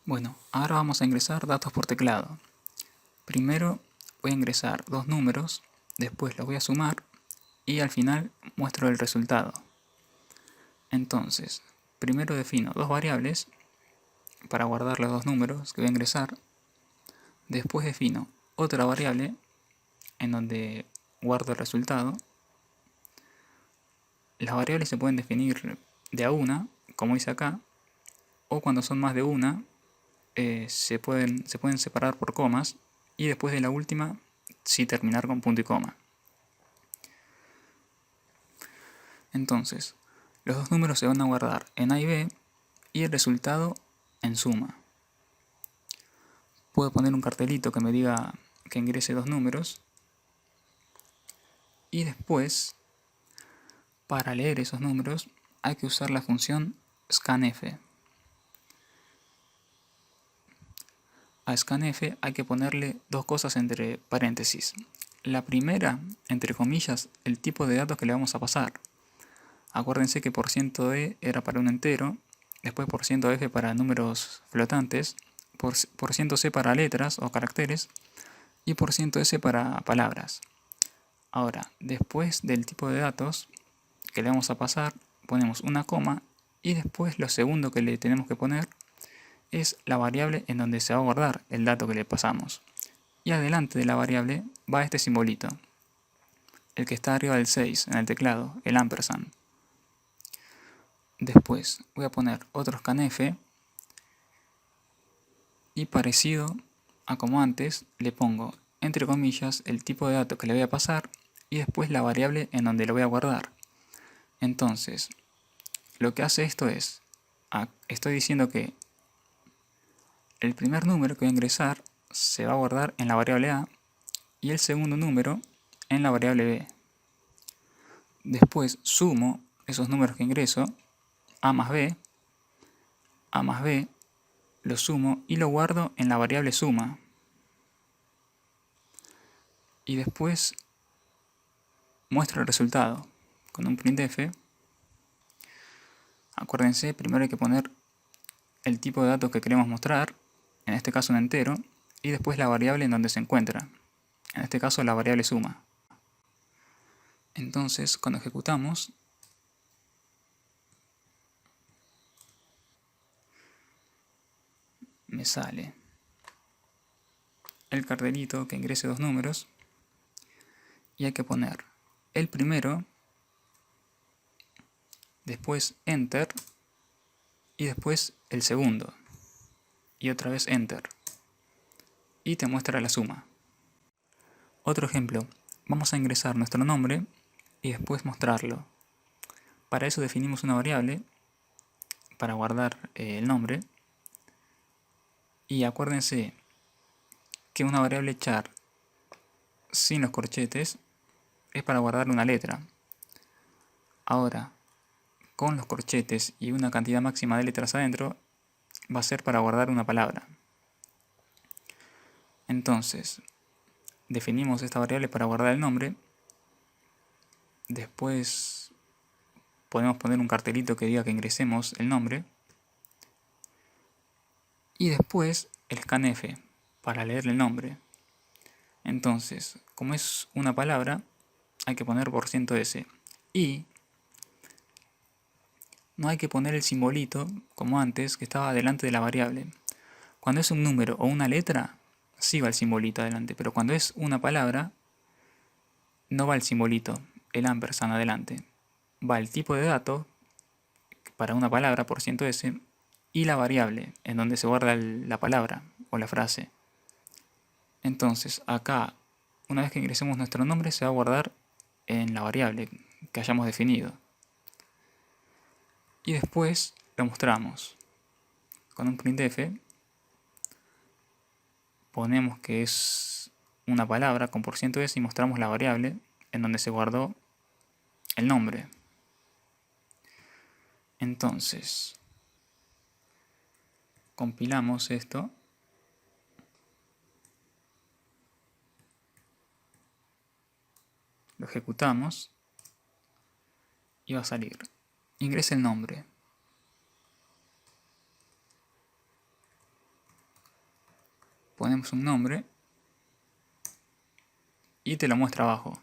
Bueno, ahora vamos a ingresar datos por teclado. Primero voy a ingresar dos números, después los voy a sumar y al final muestro el resultado. Entonces, primero defino dos variables para guardar los dos números que voy a ingresar. Después defino otra variable en donde guardo el resultado. Las variables se pueden definir de a una, como dice acá, o cuando son más de una, se pueden separar por comas y después de la última sí terminar con punto y coma. Entonces, los dos números se van a guardar en A y B y el resultado en suma. Puedo poner un cartelito que me diga que ingrese dos números y después, para leer esos números, hay que usar la función scanf. A scanf hay que ponerle dos cosas entre paréntesis. La primera, entre comillas, el tipo de datos que le vamos a pasar. Acuérdense que %e era para un entero, después %f para números flotantes, %c para letras o caracteres y %s para palabras. Ahora, después del tipo de datos que le vamos a pasar, ponemos una coma y después lo segundo que le tenemos que poner es la variable en donde se va a guardar el dato que le pasamos. Y adelante de la variable va este simbolito, el que está arriba del 6 en el teclado, el ampersand. Después voy a poner otro scanf y parecido a como antes le pongo entre comillas el tipo de dato que le voy a pasar y después la variable en donde lo voy a guardar. Entonces, lo que hace esto es, estoy diciendo que el primer número que voy a ingresar se va a guardar en la variable A y el segundo número en la variable B. Después sumo esos números que ingreso, A más B, lo sumo y lo guardo en la variable suma. Y después muestro el resultado con un printf. Acuérdense, primero hay que poner el tipo de datos que queremos mostrar, en este caso un entero, y después la variable en donde se encuentra, en este caso la variable suma. Entonces, cuando ejecutamos, me sale el cartelito que ingrese dos números y hay que poner el primero, después Enter y después el segundo y otra vez Enter y te muestra la suma. Otro ejemplo, vamos a ingresar nuestro nombre y después mostrarlo. Para eso definimos una variable para guardar el nombre y acuérdense que una variable char sin los corchetes es para guardar una letra. Ahora, con los corchetes y una cantidad máxima de letras adentro, va a ser para guardar una palabra. Entonces, definimos esta variable para guardar el nombre. Después podemos poner un cartelito que diga que ingresemos el nombre. Y después el scanf para leer el nombre. Entonces, como es una palabra, hay que poner %s. Y no hay que poner el simbolito, como antes, que estaba delante de la variable. Cuando es un número o una letra, sí va el simbolito adelante, pero cuando es una palabra, no va el simbolito, el ampersand adelante. Va el tipo de dato, para una palabra, %s, y la variable, en donde se guarda la palabra o la frase. Entonces, acá, una vez que ingresemos nuestro nombre, se va a guardar en la variable que hayamos definido. Y después lo mostramos con un printf. Ponemos que es una palabra con %s y mostramos la variable en donde se guardó el nombre. Entonces, compilamos esto. Lo ejecutamos y va a salir. Ingrese el nombre. ponemos un nombre y te lo muestra abajo.